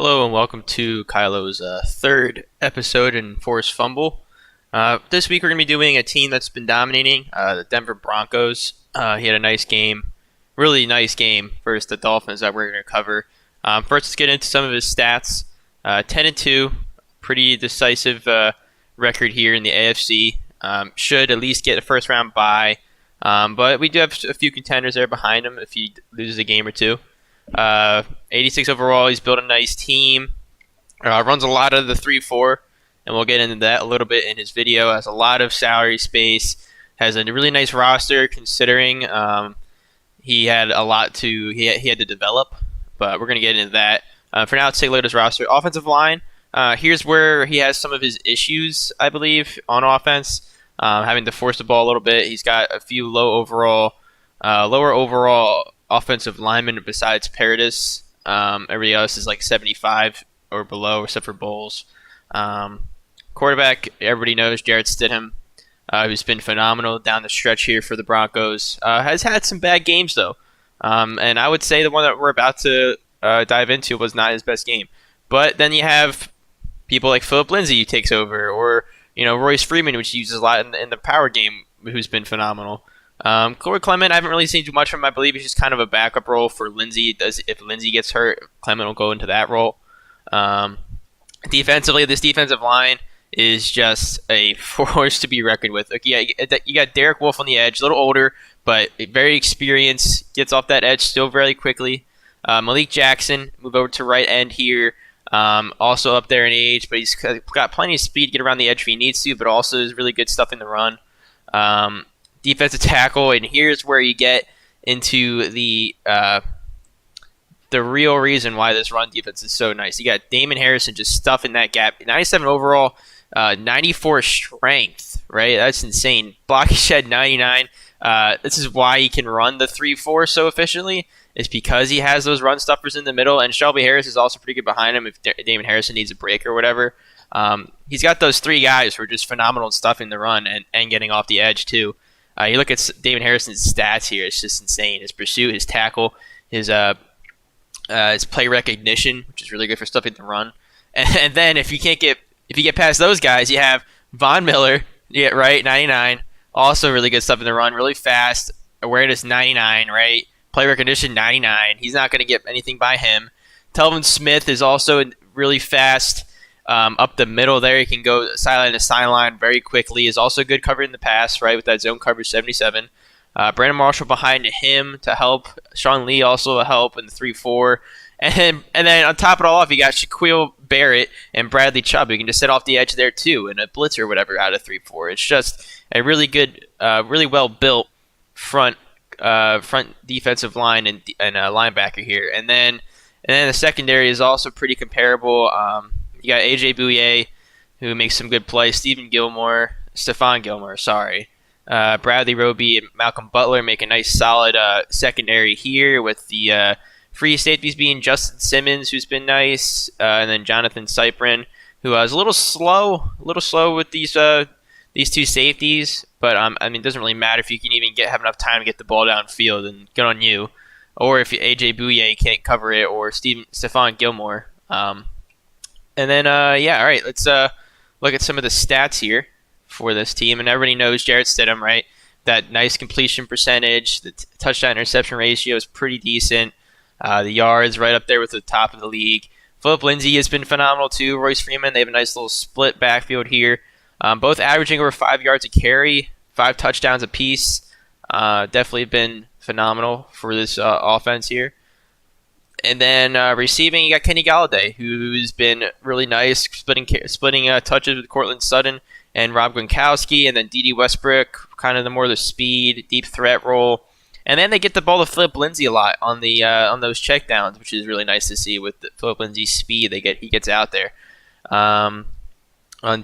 Hello and welcome to Kylo's third episode in Forced Fumble. This week we're going to be doing a team that's been dominating, the Denver Broncos. He had a nice game, really nice game versus the Dolphins that we're going to cover. First, let's get into some of his stats. 10-2, pretty decisive record here in the AFC. Should at least get a first round bye, but we do have a few contenders there behind him if he loses a game or two. 86 overall. He's built a nice team. Runs a lot of the 3-4, and we'll get into that a little bit in his video. Has a lot of salary space. Has a really nice roster considering he had a lot to he had to develop. But we're gonna get into that. For now, let's take a look at his roster. Offensive line. Here's where he has some of his issues, I believe, on offense. Having to force the ball a little bit. He's got a few lower overall offensive linemen besides Paradis. Everybody else is like 75 or below, except for Bowles. Quarterback, everybody knows Jarrett Stidham, who's been phenomenal down the stretch here for the Broncos. Has had some bad games, though. And I would say the one that we're about to dive into was not his best game. But then you have people like Philip Lindsay who takes over, or Royce Freeman, which he uses a lot in the power game, who's been phenomenal. Corey Clement, I haven't really seen too much from him. I believe he's just kind of a backup role for Lindsey. If Lindsey gets hurt, Clement will go into that role. Defensively, this defensive line is just a force to be reckoned with. Okay, you got Derek Wolfe on the edge, a little older, but very experienced, gets off that edge still very quickly. Malik Jackson, move over to right end here. Also up there in age, but he's got plenty of speed to get around the edge if he needs to, but also is really good stuff in the run. Defensive tackle, and here's where you get into the real reason why this run defense is so nice. You got Damon Harrison just stuffing that gap. 97 overall, 94 strength, right? That's insane. Block shed 99. This is why he can run the 3-4 so efficiently. It's because he has those run stuffers in the middle, and Shelby Harris is also pretty good behind him if Damon Harrison needs a break or whatever. He's got those three guys who are just phenomenal at stuffing the run and getting off the edge too. You look at Damon Harrison's stats here; it's just insane. His pursuit, his tackle, his play recognition, which is really good for stuffing the run. And then if you get past those guys, you have Von Miller, 99, also really good stuff in the run, really fast. Awareness 99, right? Play recognition 99. He's not going to get anything by him. Telvin Smith is also really fast. Up the middle there, he can go sideline to sideline very quickly. Is also good cover in the pass, right, with that zone coverage 77. Brandon Marshall behind him to help. Sean Lee also a help in the 3-4. And then on top of it all off, you got Shaquille Barrett and Bradley Chubb. You can just sit off the edge there too in a blitz or whatever out of 3-4. It's just a really good, really well built front defensive line and linebacker here. And then the secondary is also pretty comparable. You got AJ Bouye, who makes some good plays. Stephon Gilmore, Bradley Roby and Malcolm Butler make a nice solid secondary here with the free safeties being Justin Simmons, who's been nice, and then Jonathan Cyprin, who is a little slow with these two safeties. But it doesn't really matter if you can even have enough time to get the ball downfield, and good on you. Or if AJ Bouye can't cover it, or Stephon Gilmore. And then, all right, let's look at some of the stats here for this team. And everybody knows Jarrett Stidham, right? That nice completion percentage, the touchdown-interception ratio is pretty decent. The yards right up there with the top of the league. Philip Lindsay has been phenomenal too. Royce Freeman, they have a nice little split backfield here. Both averaging over 5 yards a carry, 5 touchdowns apiece. Definitely been phenomenal for this offense here. And then receiving, you got Kenny Galladay, who's been really nice, splitting touches with Cortland Sutton and Rob Gronkowski, and then D.D. Westbrook, kind of the speed, deep threat role. And then they get the ball to Philip Lindsay a lot on those checkdowns, which is really nice to see with Philip Lindsay's speed. He gets out there. On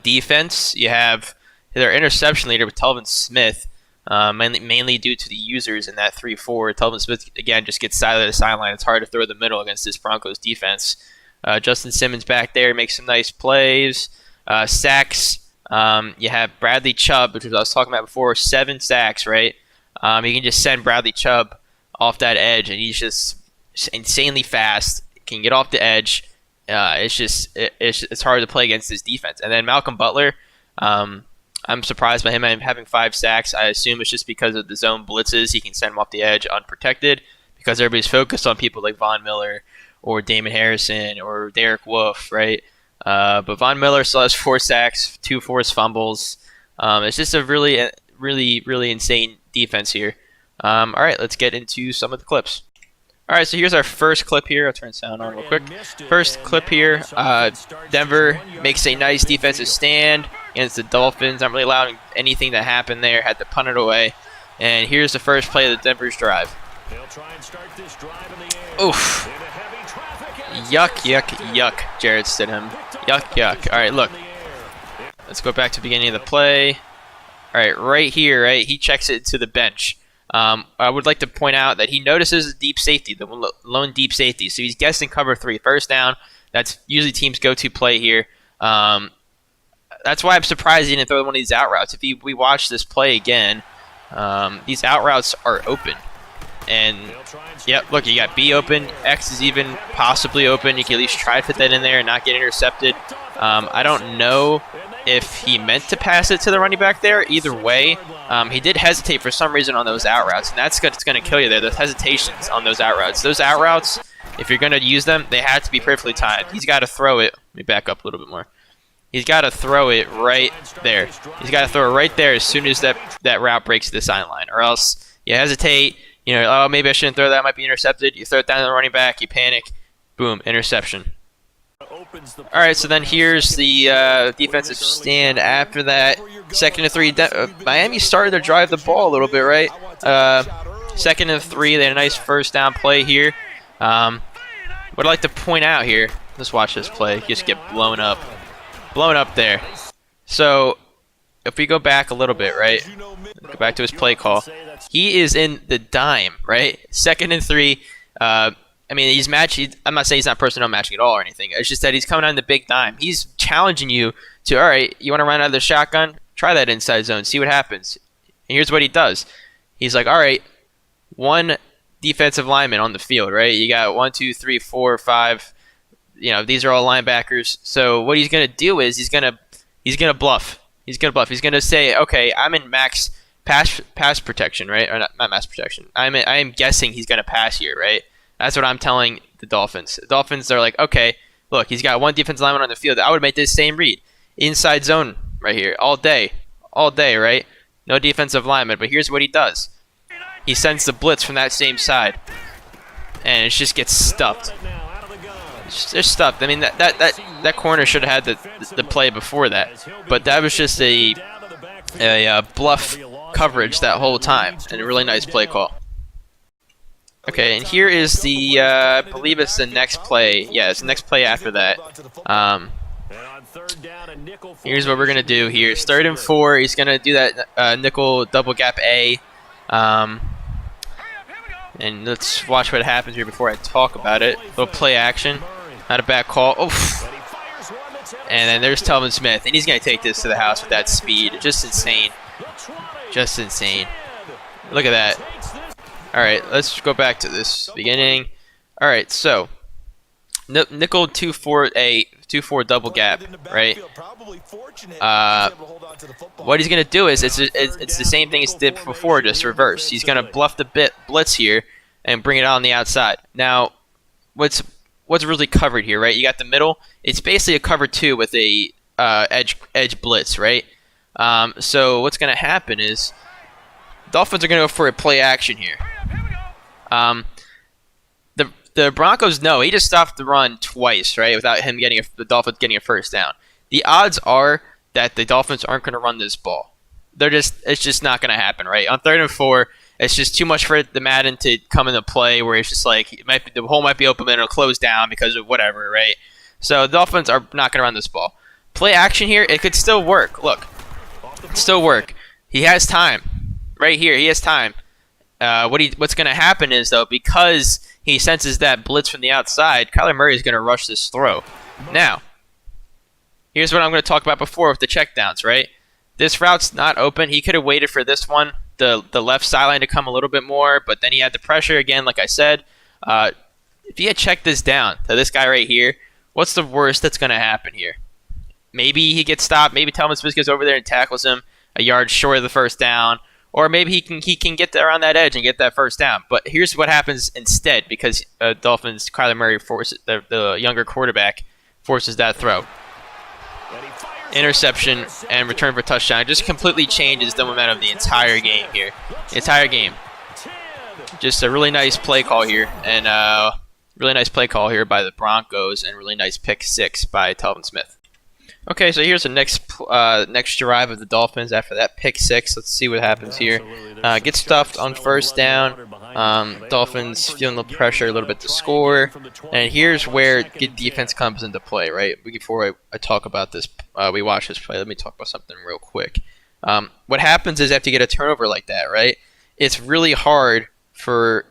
defense, you have their interception leader with Telvin Smith. Mainly due to the users in that 3-4. Telvin Smith, again, just gets sideline to sideline. It's hard to throw the middle against this Broncos defense. Justin Simmons back there makes some nice plays. Sacks, you have Bradley Chubb, which was I was talking about before, 7 sacks, right? You can just send Bradley Chubb off that edge, and he's just insanely fast, can get off the edge, it's hard to play against this defense. And then Malcolm Butler, I'm surprised by him having 5 sacks. I assume it's just because of the zone blitzes. He can send him off the edge unprotected because everybody's focused on people like Von Miller or Damon Harrison or Derek Wolfe, right? But Von Miller still has 4 sacks, 2 forced fumbles. It's just a really insane defense here. All right, let's get into some of the clips. All right, so here's our first clip here. I'll turn sound on real quick. First clip here, Denver makes a nice defensive stand against the Dolphins. Not really allowing anything to happen there. Had to punt it away. And here's the first play of the Denver's drive. Oof. Yuck, yuck, yuck, Jarrett Stidham. Yuck, yuck. All right, look. Let's go back to the beginning of the play. All right here, right? He checks it to the bench. I would like to point out that he notices the deep safety, the lone deep safety. So he's guessing cover 3, first down. That's usually teams' go-to play here. That's why I'm surprised he didn't throw one of these out routes. If we watch this play again, these out routes are open. And, yep, look, you got B open. X is even possibly open. You can at least try to fit that in there and not get intercepted. I don't know if he meant to pass it to the running back there. Either way, he did hesitate for some reason on those out routes, and that's what's going to kill you there, those hesitations on those out routes. Those out routes, if you're going to use them, they have to be perfectly timed. He's got to throw it. Let me back up a little bit more. He's got to throw it right there. He's got to throw it right there as soon as that route breaks the sideline, or else you hesitate. You know, oh, maybe I shouldn't throw that. Might be intercepted. You throw it down to the running back. You panic. Boom, interception. All right, so then here's the defensive stand after that. 2nd and 3. Miami started to drive the ball a little bit, right? 2nd and 3. They had a nice first down play here. What I'd like to point out here, let's watch this play. Just get blown up. Blown up there. So if we go back a little bit, right? Go back to his play call. He is in the dime, right? 2nd and 3. I mean, he's matching. I'm not saying he's not personnel matching at all or anything. It's just that he's coming on the big dime. He's challenging you to, all right, you want to run out of the shotgun? Try that inside zone. See what happens. And here's what he does. He's like, all right, 1 defensive lineman on the field, right? You got 1, 2, 3, 4, 5. You know, these are all linebackers. So what he's going to do is he's going to bluff. He's going to bluff. He's going to say, okay, I'm in max pass protection, right? Or not mass protection. I am guessing he's going to pass here, right? That's what I'm telling the Dolphins. The Dolphins are like, okay, look, he's got 1 defensive lineman on the field. I would make this same read. Inside zone right here, all day, right? No defensive lineman, but here's what he does. He sends the blitz from that same side, and it just gets stuffed. It's just stuffed. I mean, that corner should have had the play before that, but that was just a bluff coverage that whole time, and a really nice play call. Okay, and here is the, I believe it's the next play. Yeah, it's the next play after that. Here's what we're going to do here. 3rd and 4, he's going to do that nickel double gap A. And let's watch what happens here before I talk about it. Little play action. Not a bad call. Oof. And then there's Telvin Smith, and he's going to take this to the house with that speed. Just insane. Just insane. Look at that. All right, let's go back to this beginning. All right, so nickel 2-4 double gap, right? What he's gonna do is it's the same thing as he did before, just reverse. He's gonna bluff the blitz here and bring it out on the outside. Now, what's really covered here, right? You got the middle. It's basically a cover 2 with a edge blitz, right? So what's gonna happen is Dolphins are gonna go for a play action here. The Broncos know he just stopped the run twice, right, without him the Dolphins getting a first down. The odds are that the Dolphins aren't going to run this ball. It's just not going to happen, right? On 3rd and 4, it's just too much for the Madden to come into play where it's just like the hole might be open and it'll close down because of whatever, right? So the Dolphins are not going to run this ball. Play action here, it could still work. Look, it could still work. He has time. Right here, he has time. What's going to happen is, though, because he senses that blitz from the outside, Kyler Murray is going to rush this throw. Now, here's what I'm going to talk about before with the checkdowns, right? This route's not open. He could have waited for this one, the left sideline to come a little bit more, but then he had the pressure again, like I said. If he had checked this down to this guy right here, what's the worst that's going to happen here? Maybe he gets stopped. Maybe Telvin Smith goes over there and tackles him a yard short of the first down. Or maybe he can get there on that edge and get that first down. But here's what happens instead, because Dolphins' Kyler Murray forces the younger quarterback forces that throw. Interception and return for a touchdown. It just completely changes the momentum of the entire game here. The entire game. Just a really nice play call here, and really nice play call here by the Broncos, and really nice pick 6 by Telvin Smith. Okay, so here's the next drive of the Dolphins after that pick 6. Let's see what happens here. Get stuffed on first down. Dolphins feeling the pressure a little bit to score. And here's where good defense comes into play, right? Before I talk about this, we watch this play. Let me talk about something real quick. What happens is after you get a turnover like that, right? It's really hard for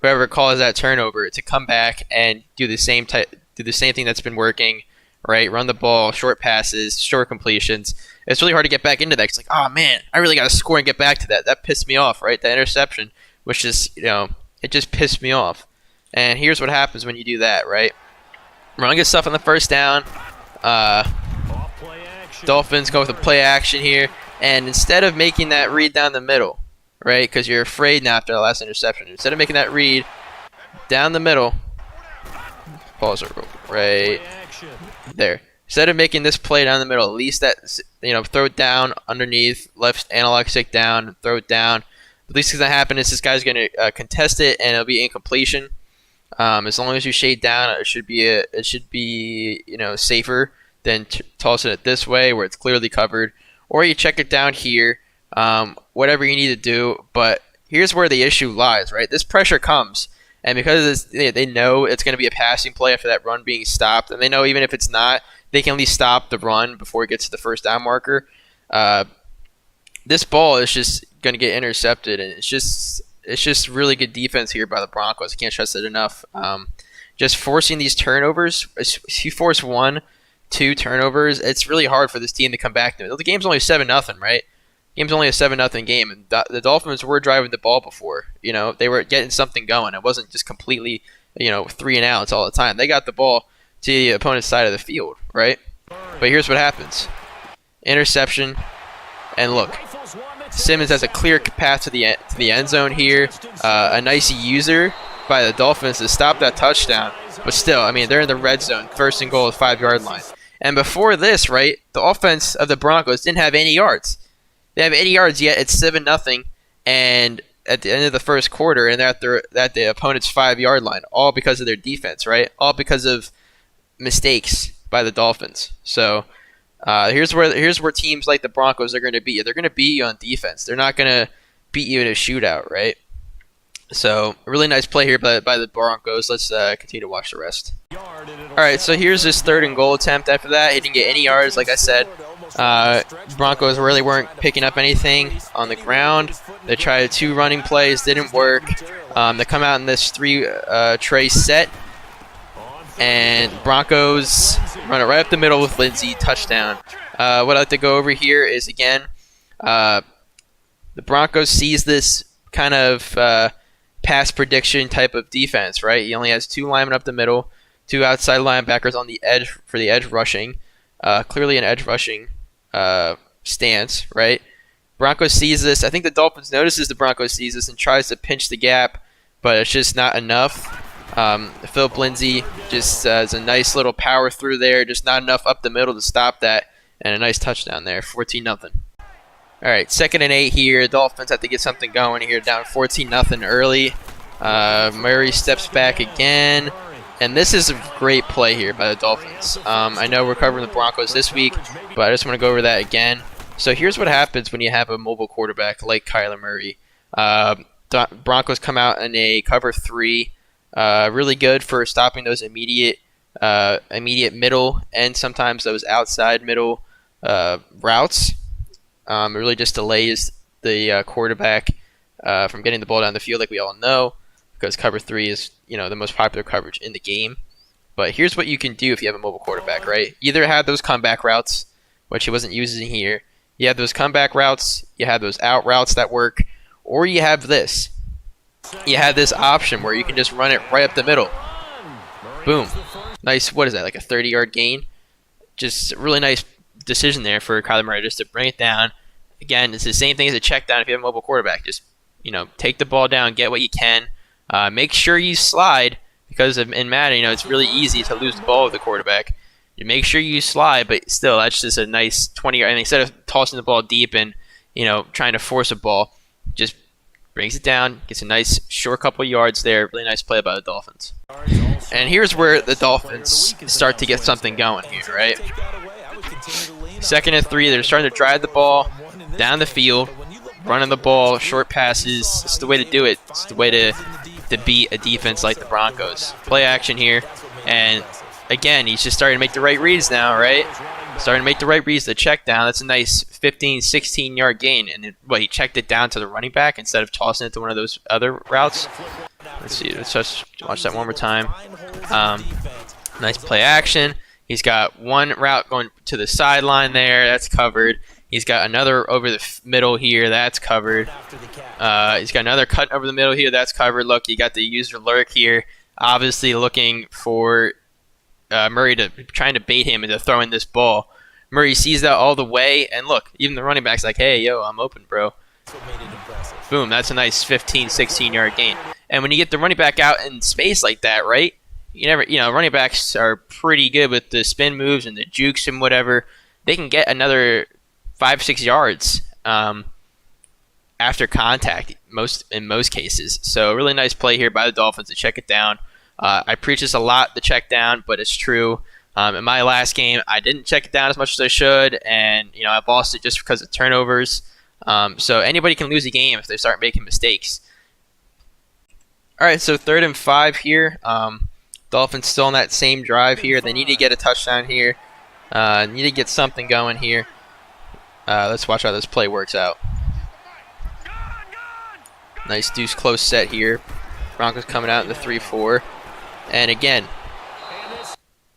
whoever calls that turnover to come back and do the same thing that's been working. Right, run the ball, short passes, short completions. It's really hard to get back into that. It's like, oh man, I really got to score and get back to that. That pissed me off, right? That interception, which is, it just pissed me off. And here's what happens when you do that, right? Run good stuff on the first down. Dolphins go with a play action here, and instead of making that read down the middle, right? Because you're afraid now after the last interception. Instead of making that read down the middle, pause it right there. Instead of making this play down the middle, at least that, throw it down underneath, left analog stick down, throw it down. At least what's going to happen is this guy's going to contest it, and it'll be incompletion. As long as you shade down, it should be safer than tossing it this way where it's clearly covered, or you check it down here. Whatever you need to do, but here's where the issue lies, right? This pressure comes. And because they know it's going to be a passing play after that run being stopped, and they know even if it's not, they can at least stop the run before it gets to the first down marker. This ball is just going to get intercepted, and it's just really good defense here by the Broncos. I can't stress it enough. Just forcing these turnovers. If you force 1, 2 turnovers, it's really hard for this team to come back to it. The game's only 7-0, right? Game's only a 7-0 game, and the Dolphins were driving the ball before. They were getting something going. It wasn't just completely, 3 and outs all the time. They got the ball to the opponent's side of the field, right? But here's what happens: interception, and look, Simmons has a clear path to the end zone here. A nice user by the Dolphins to stop that touchdown, but still, they're in the red zone, 1st and goal at 5-yard line. And before this, right, the offense of the Broncos didn't have any yards. They have 80 yards, yet it's 7-0, and at the end of the first quarter, and they're at the opponent's 5-yard line, all because of their defense, right? All because of mistakes by the Dolphins. So here's where teams like the Broncos are going to beat you. They're going to beat you on defense. They're not going to beat you in a shootout, right? So a really nice play here by the Broncos. Let's continue to watch the rest. All right, so here's this 3rd and goal attempt. After that, he didn't get any yards, like I said. Broncos really weren't picking up anything on the ground. They tried 2 running plays, didn't work. They come out in this 3 tray set, and Broncos run it right up the middle with Lindsey, touchdown. What I'd like to go over here is, again, the Broncos sees this kind of pass prediction type of defense, right? He only has 2 linemen up the middle, 2 outside linebackers on the edge for the edge rushing. Clearly an edge rushing stance, right? Broncos sees this. I think the Dolphins notices the Broncos sees this and tries to pinch the gap, but it's just not enough. Philip Lindsay just has a nice little power through there, just not enough up the middle to stop that, and a nice touchdown there, 14-0. All right, 2nd and 8 here. Dolphins have to get something going here, down 14-0 early. Murray steps back again. And this is a great play here by the Dolphins. I know we're covering the Broncos this week, but I just want to go over that again. So here's what happens when you have a mobile quarterback like Kyler Murray. Broncos come out in a cover 3. Really good for stopping those immediate middle and sometimes those outside middle routes. It really just delays the quarterback from getting the ball down the field, like we all know, because cover 3 is the most popular coverage in the game. But here's what you can do if you have a mobile quarterback, right? Either have those comeback routes, which he wasn't using here. You have those comeback routes, you have those out routes that work, or you have this. You have this option where you can just run it right up the middle. Boom. Nice, what is that, like a 30-yard gain? Just really nice decision there for Kyler Murray just to bring it down. Again, it's the same thing as a check down if you have a mobile quarterback. Just, take the ball down, get what you can. Make sure you slide because in Madden, it's really easy to lose the ball with the quarterback. You make sure you slide, but still, that's just a nice 20-yard. And instead of tossing the ball deep and, trying to force a ball, just brings it down, gets a nice short couple yards there. Really nice play by the Dolphins. And here's where the Dolphins start to get something going here, right? 2nd and 3, they're starting to drive the ball down the field, running the ball, short passes. It's the way to do it. It's the way to beat a defense like the Broncos. Play action here, and again, he's just starting to make the right reads now, right? Starting to make the right reads. The check down, that's a nice 15, 16-yard gain. And he checked it down to the running back instead of tossing it to one of those other routes. Let's see. Let's just watch that one more time. Nice play action. He's got one route going to the sideline there. That's covered. He's got another over the middle here. That's covered. He's got another cut over the middle here. That's covered. Look, you got the user lurk here. Obviously looking for Murray trying to bait him into throwing this ball. Murray sees that all the way, and look, even the running back's like, hey, yo, I'm open, bro. Boom, that's a nice 15, 16-yard gain. And when you get the running back out in space like that, right, running backs are pretty good with the spin moves and the jukes and whatever. They can get another 5, 6 yards after contact in most cases. So really nice play here by the Dolphins to check it down. I preach this a lot, the check down, but it's true. In my last game, I didn't check it down as much as I should, and I've lost it just because of turnovers. So anybody can lose a game if they start making mistakes. All right, so 3rd and 5 here. Dolphins still on that same drive here. They need to get a touchdown here. Need to get something going here. Let's watch how this play works out. Nice deuce close set here. Broncos coming out in the 3-4. And again,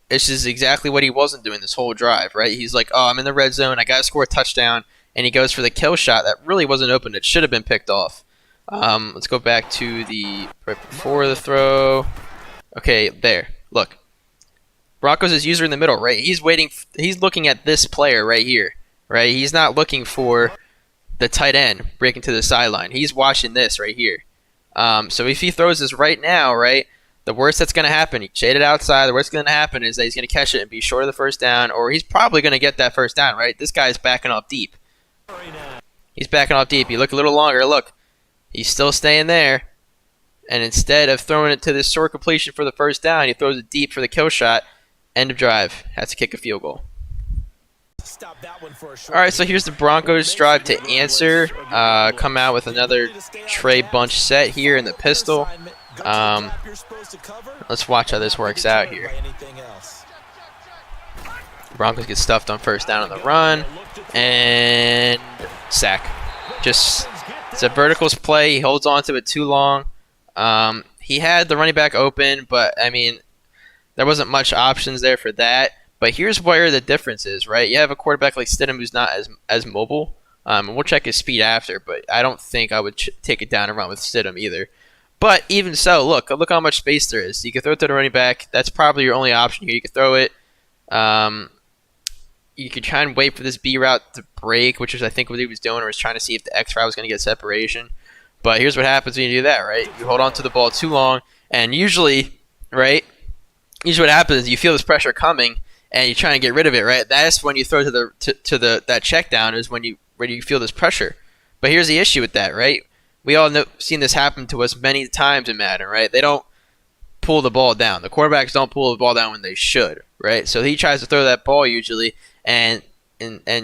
this is exactly what he wasn't doing this whole drive, right? He's like, oh, I'm in the red zone. I got to score a touchdown. And he goes for the kill shot that really wasn't open. It should have been picked off. Let's go back to the right before the throw. Okay, there. Look. Broncos is user in the middle, right? He's waiting. He's looking at this player right here, right? He's not looking for the tight end breaking to the sideline. He's watching this right here. So if he throws this right now, right, the worst that's going to happen, he shaded outside, the worst that's going to happen is that he's going to catch it and be short of the first down, or he's probably going to get that first down, right? This guy's backing off deep. He's backing off deep. You look a little longer. Look, he's still staying there. And instead of throwing it to this short completion for the first down, he throws it deep for the kill shot. End of drive. Has to kick a field goal. All right, so here's the Broncos drive to answer. Come out with another Trey bunch set here in the pistol. Let's watch how this works out here. Broncos get stuffed on first down on the run. And sack. Just, it's a verticals play. He holds on to it too long. He had the running back open, but, I mean, there wasn't much options there for that. But here's where the difference is, right? You have a quarterback like Stidham who's not as mobile. And we'll check his speed after, but I don't think I would take it down and run with Stidham either. But even so, look how much space there is. You can throw it to the running back. That's probably your only option here. You can throw it. You could try and wait for this B route to break, which is I think what he was doing, or was trying to see if the X route was going to get separation. But here's what happens when you do that, right? You hold on to the ball too long, and usually, right? Usually what happens is you feel this pressure coming, and you're trying to get rid of it, right? That's when you throw to that check down is when you feel this pressure. But here's the issue with that, right? We all know seen this happen to us many times in Madden, right? They don't pull the ball down. The quarterbacks don't pull the ball down when they should, right? So he tries to throw that ball usually and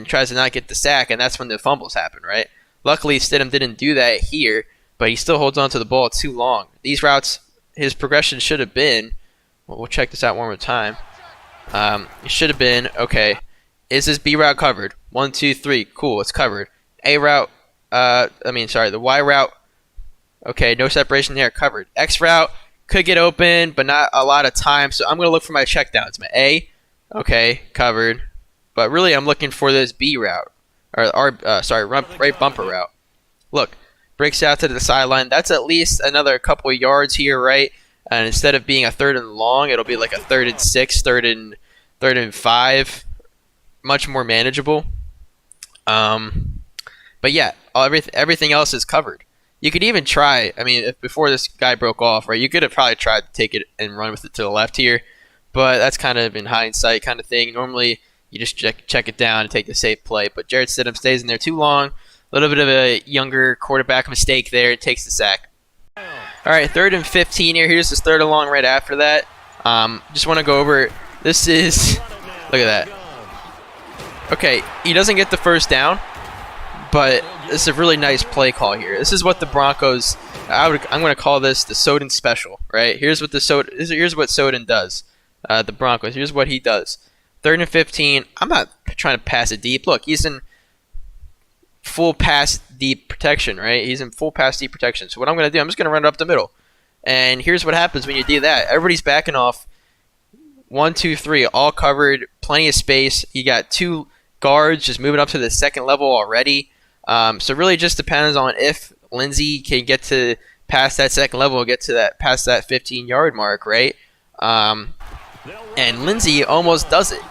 tries to not get the sack, and that's when the fumbles happen, right? Luckily, Stidham didn't do that here, but he still holds on to the ball too long. These routes, his progression should have been, we'll check this out one more time. It should have been, okay, is this B route covered? 1, 2, 3, cool, it's covered. A route, the Y route, okay, no separation there, covered. X route could get open, but not a lot of time, so I'm going to look for my check downs. My A, okay, covered. But really, I'm looking for this B route, right bumper route. Look, breaks out to the sideline. That's at least another couple of yards here, right? and instead of being a 3rd and long, it'll be like a 3rd and 6, 3rd and 5, much more manageable. But yeah, everything else is covered. You could even try. I mean, if before this guy broke off, right? You could have probably tried to take it and run with it to the left here, but that's kind of in hindsight kind of thing. Normally, you just check it down and take the safe play. But Jarrett Stidham stays in there too long. A little bit of a younger quarterback mistake there. It takes the sack. All right, 3rd and 15 here. Here's this 3rd and long right after that. Just want to go over. This is. Look at that. Okay, he doesn't get the first down, but this is a really nice play call here. This is what the Broncos. I'm going to call this the Soden special, right? Here's what Soden does. The Broncos. Here's what he does. 3rd and 15. I'm not trying to pass it deep. Look, he's in full pass deep protection, right? He's in full pass deep protection. So what I'm going to do, I'm just going to run it up the middle. And here's what happens when you do that. Everybody's backing off. 1, 2, 3, all covered, plenty of space. You got 2 guards just moving up to the 2nd level already. So really just depends on if Lindsey can get to past that 2nd level, get to that past that 15-yard mark, right? And Lindsey almost does it.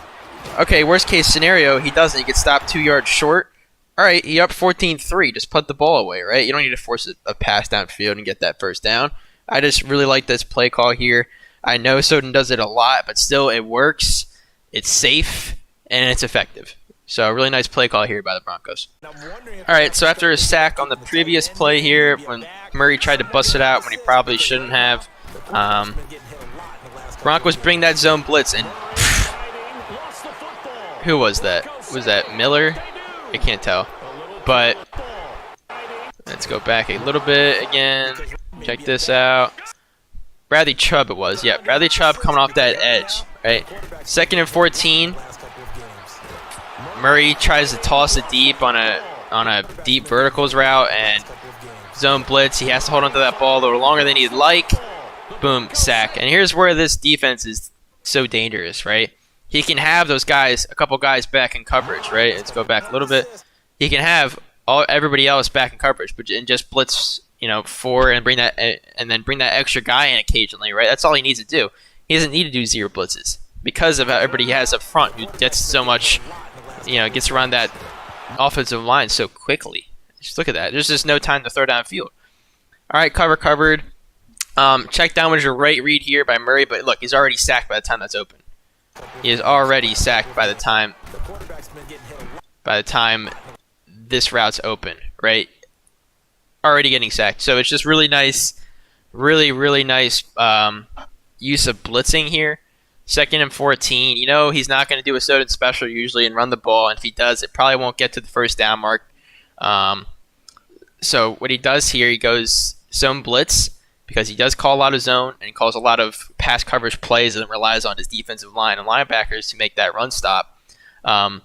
Okay, worst case scenario, he doesn't. He gets stopped 2 yards short. All right, you're up 14-3. Just put the ball away, right? You don't need to force a pass downfield and get that first down. I just really like this play call here. I know Soden does it a lot, but still it works. It's safe, and it's effective. So a really nice play call here by the Broncos. All right, so after a sack on the previous play here, when Murray tried to bust it out when he probably shouldn't have, Broncos bring that zone blitz, and who was that? Was that Miller? I can't tell. But let's go back a little bit again. Check this out. Bradley Chubb it was. Yeah, Bradley Chubb coming off that edge, right? 2nd and 14. Murray tries to toss it deep on a deep verticals route and zone blitz. He has to hold onto that ball a little longer than he'd like. Boom, sack. And here's where this defense is so dangerous, right? He can have those guys, a couple guys back in coverage, right? Let's go back a little bit. He can have everybody else back in coverage, but and just blitz, 4 and bring that, and then bring that extra guy in occasionally, right? That's all he needs to do. He doesn't need to do 0 blitzes because of how everybody he has up front who gets so much, gets around that offensive line so quickly. Just look at that. There's just no time to throw downfield. All right, covered. Check down was your right read here by Murray, but look, he's already sacked by the time that's open. He is already sacked by the time this route's open, right? Already getting sacked. So it's just really nice, really nice use of blitzing here. 2nd and 14. He's not going to do a Soden special usually and run the ball, and if he does, it probably won't get to the first down mark. So what he does here, he goes zone blitz because he does call a lot of zone and he calls a lot of pass coverage plays and relies on his defensive line and linebackers to make that run stop. But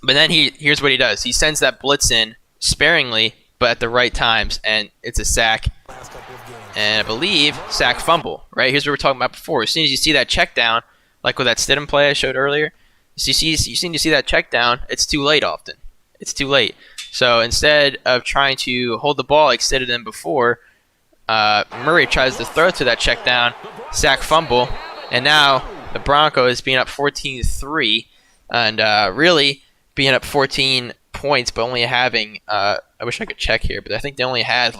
then here's what he does. He sends that blitz in sparingly, but at the right times, and it's a sack. And I believe sack fumble, right? Here's what we were talking about before. As soon as you see that check down, like with that Stidham play I showed earlier, you seem to see that check down, it's too late often. It's too late. So instead of trying to hold the ball like Stidham before, Murray tries to throw to that check down, sack fumble, and now the Broncos being up 14-3, and really being up 14 points, but only having, I wish I could check here, but I think they only had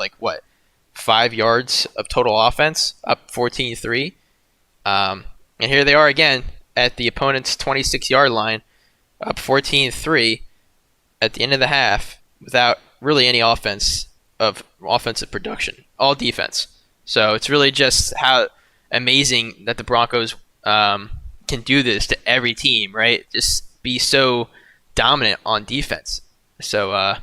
5 yards of total offense, up 14-3. And here they are again at the opponent's 26-yard line, up 14-3 at the end of the half without really any offensive production, all defense. So it's really just how amazing that the Broncos can do this to every team, right? Just be so dominant on defense. So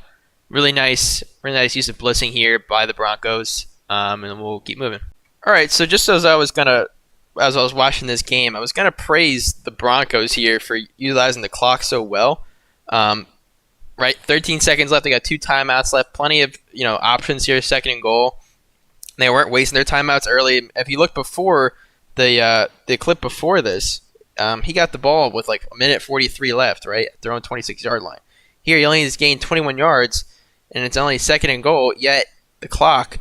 really nice use of blitzing here by the Broncos, and we'll keep moving. All right, so just as I was watching this game, I was gonna praise the Broncos here for utilizing the clock so well. Right, 13 seconds left. They got 2 timeouts left. Plenty of options here. 2nd and goal. They weren't wasting their timeouts early. If you look before the clip before this, he got the ball with 1:43 left. Right, at their own 26-yard line. Here, he only has gained 21 yards, and it's only 2nd and goal. Yet the clock,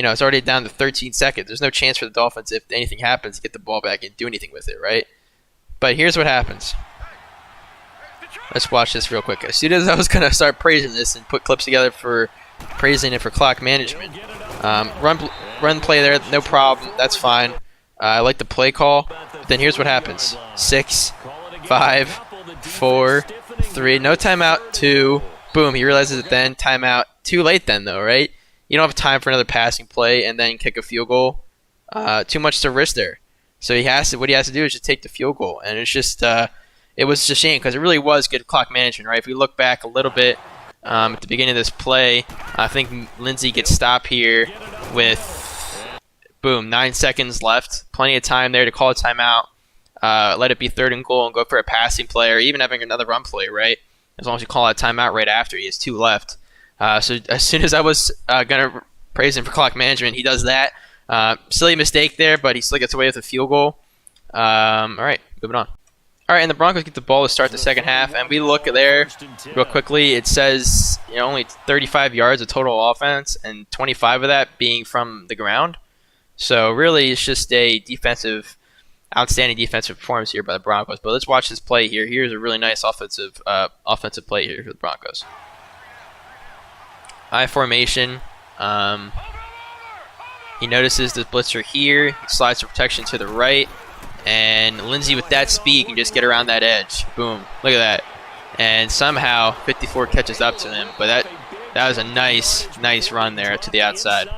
it's already down to 13 seconds. There's no chance for the Dolphins, if anything happens, to get the ball back and do anything with it, right? But here's what happens. Let's watch this real quick. As soon as I was going to start praising this and put clips together for praising it for clock management, run play there, no problem. That's fine. I like the play call. But then here's what happens. 6, 5, 4, 3, no timeout, 2. Boom, he realizes it then. Timeout. Too late then, though, right? You don't have time for another passing play and then kick a field goal. Too much to risk there. So what he has to do is just take the field goal. And it's just, it was just a shame because it really was good clock management, right? If we look back a little bit at the beginning of this play, I think Lindsey gets stopped here with, boom, 9 seconds left. Plenty of time there to call a timeout. Let it be 3rd and goal and go for a passing play or even having another run play, right? As long as you call that timeout right after, he has 2 left. So as soon as I was going to praise him for clock management, he does that. Silly mistake there, but he still gets away with a field goal. All right, moving on. All right, and the Broncos get the ball to start the second half, and we look there real quickly. It says only 35 yards of total offense, and 25 of that being from the ground. So really, it's just a outstanding defensive performance here by the Broncos. But let's watch this play here. Here's a really nice offensive play here for the Broncos. I formation. He notices the blitzer here. He slides the protection to the right. And Lindsey, with that speed, can just get around that edge. Boom. Look at that. And somehow, 54 catches up to him. But that was a nice run there to the outside.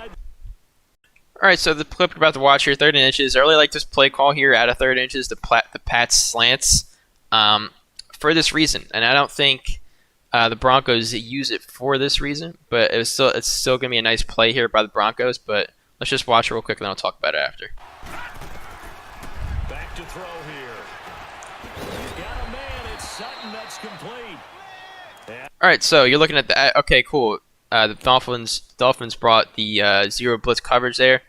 All right, so the clip we're about to watch here, 3rd and inches. I really like this play call here out of 3rd inches, the Pats slants, for this reason. And I don't think the Broncos use it for this reason, but it's still going to be a nice play here by the Broncos. But let's just watch it real quick, and then I'll talk about it after. Back to throw here. He's got a man. It's Soden. That's complete. All right, so you're looking at the okay, cool. The Dolphins brought the zero blitz coverage there,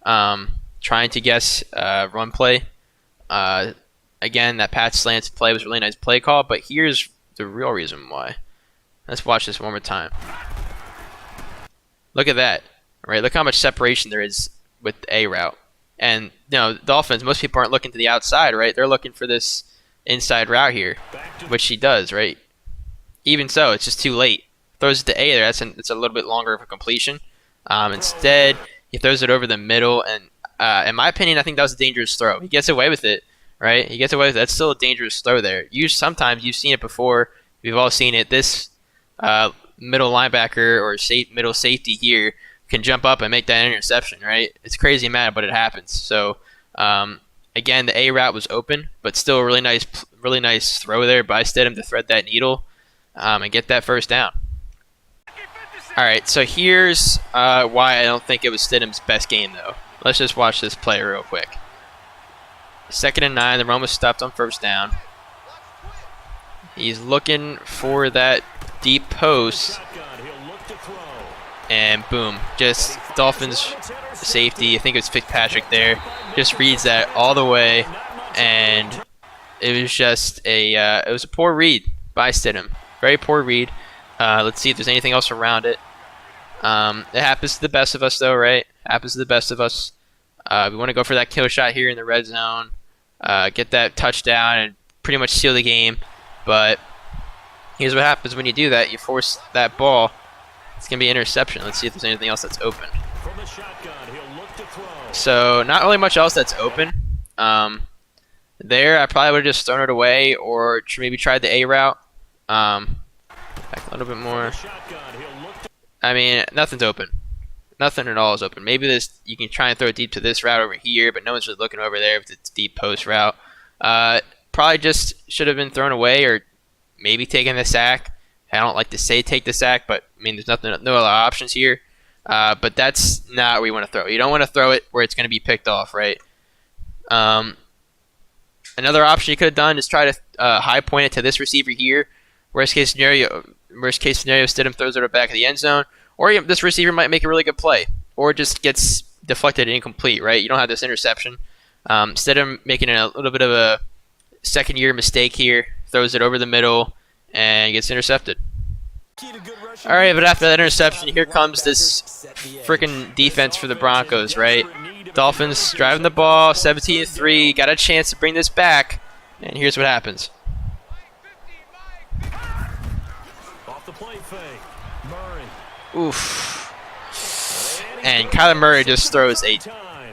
trying to guess run play. Again, that Pat slants play was a really nice play call, but here's the real reason why. Let's watch this one more time. Look at that, right? Look how much separation there is with the A route. And the Dolphins, most people aren't looking to the outside, right? They're looking for this inside route here, which he does, right? Even so, it's just too late. Throws it to A there. It's a little bit longer of a completion. Instead, he throws it over the middle, and in my opinion, I think that was a dangerous throw. He gets away with it, right? He gets away with it. That's still a dangerous throw there. Sometimes you've seen it before. We've all seen it. This middle linebacker or middle safety here can jump up and make that interception, right? It's crazy mad, but it happens. So again, the A route was open, but still a really nice throw there by Stidham to thread that needle and get that first down. All right, so here's why I don't think it was Stidham's best game, though. Let's just watch this play real quick. 2nd and 9, the run was stopped on 1st down. He's looking for that deep post, and boom, just Dolphins safety, I think it was Fitzpatrick there, just reads that all the way, and it was just it was a poor read by Stidham. Very poor read. Let's see if there's anything else around it. It happens to the best of us, though, right? Happens to the best of us. We want to go for that kill shot here in the red zone, get that touchdown, and pretty much seal the game. But here's what happens when you do that. You force that ball. It's going to be an interception. Let's see if there's anything else that's open. So not really much else that's open. There, I probably would have just thrown it away or maybe tried the A route. Back a little bit more. I mean, nothing's open. Nothing at all is open. Maybe you can try and throw it deep to this route over here, but no one's really looking over there if it's deep post route. Probably just should have been thrown away or maybe taken the sack. I don't like to say take the sack, but I mean, there's no other options here. But that's not where you want to throw it. You don't want to throw it where it's going to be picked off, right? Another option you could have done is try to high point it to this receiver here. Worst case scenario, Stidham throws it at the back of the end zone, or this receiver might make a really good play, or just gets deflected and incomplete, right? You don't have this interception. Stidham making a little bit of a second-year mistake here, throws it over the middle, and gets intercepted. All right, but after that interception, here comes this freaking defense for the Broncos, right? Dolphins driving the ball, 17-3, got a chance to bring this back, and here's what happens. Off the play fake. Murray. Oof. And Kyler Murray just throws a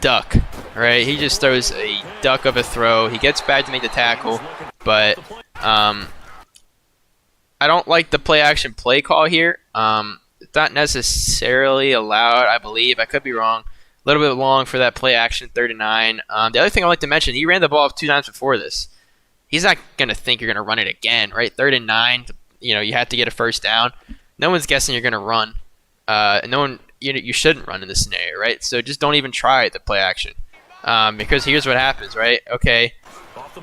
duck, right? He just throws a duck of a throw. He gets back to make the tackle, but I don't like the play-action play call here. It's not necessarily allowed, I believe. I could be wrong. A little bit long for that play-action, 3rd and 9. The other thing I'd like to mention, he ran the ball 2 times before this. He's not going to think you're going to run it again, right? 3rd and 9, you have to get a first down. No one's guessing you're going to run. No one, you shouldn't run in this scenario, right? So just don't even try the play-action. Because here's what happens, right? Okay,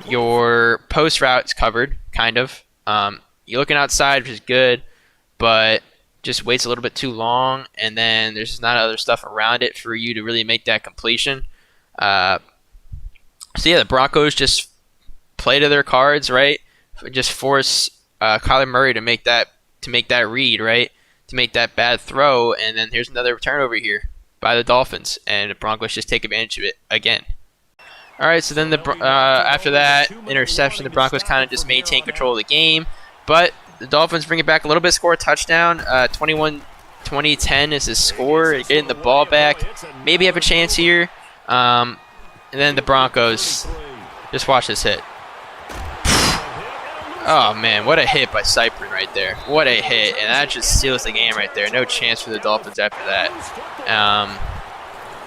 your post route's covered, kind of. You're looking outside, which is good, but just waits a little bit too long, and then there's not other stuff around it for you to really make that completion. So yeah, the Broncos just play to their cards, right? Just force Kyler Murray to make that read, right? To make that bad throw, and then here's another turnover here by the Dolphins, and the Broncos just take advantage of it again. All right, so then after that interception, the Broncos kind of just maintain control of the game. But the Dolphins bring it back a little bit, score a touchdown. 21-20-10 is his score. Getting the ball back. Maybe have a chance here. And then the Broncos, just watch this hit. Oh, man, what a hit by Cyprin right there. What a hit. And that just seals the game right there. No chance for the Dolphins after that.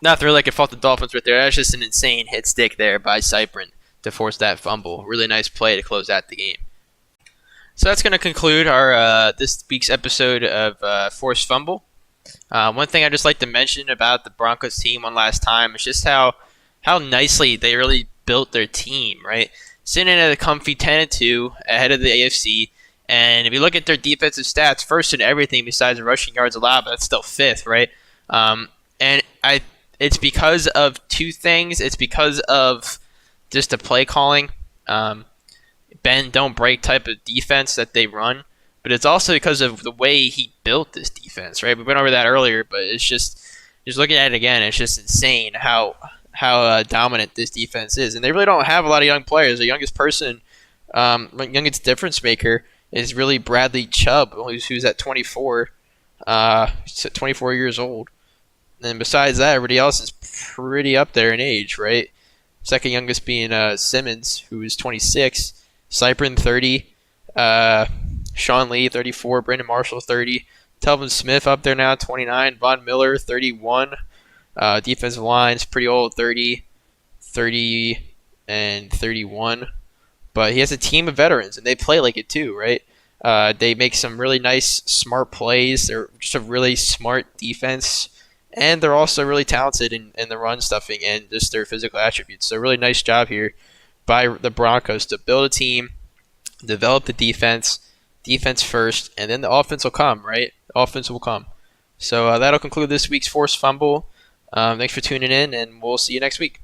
Nothing really could fault the Dolphins right there. That's just an insane hit stick there by Cyprin to force that fumble. Really nice play to close out the game. So that's going to conclude our this week's episode of Forced Fumble. One thing I'd just like to mention about the Broncos team one last time is just how nicely they really built their team, right? Sitting at a comfy 10-2 ahead of the AFC, and if you look at their defensive stats, first in everything besides the rushing yards allowed, but that's still 5th, right? It's because of 2 things. It's because of just the play calling. Bend, don't break type of defense that they run, but it's also because of the way he built this defense, right? We went over that earlier, but it's just looking at it again, it's just insane how dominant this defense is, and they really don't have a lot of young players. The youngest person, youngest difference maker is really Bradley Chubb, who's at 24. He's at 24 years old, and besides that, everybody else is pretty up there in age, right? Second youngest being Simmons, who is 26. Cyprin, 30. Sean Lee, 34. Brandon Marshall, 30. Telvin Smith up there now, 29. Von Miller, 31. Defensive line's pretty old, 30, and 31. But he has a team of veterans, and they play like it too, right? They make some really nice, smart plays. They're just a really smart defense, and they're also really talented in the run stuffing and just their physical attributes. So really nice job here by the Broncos to build a team, develop the defense first, and then the offense will come, right? The offense will come. So that'll conclude this week's Forced Fumble. Thanks for tuning in, and we'll see you next week.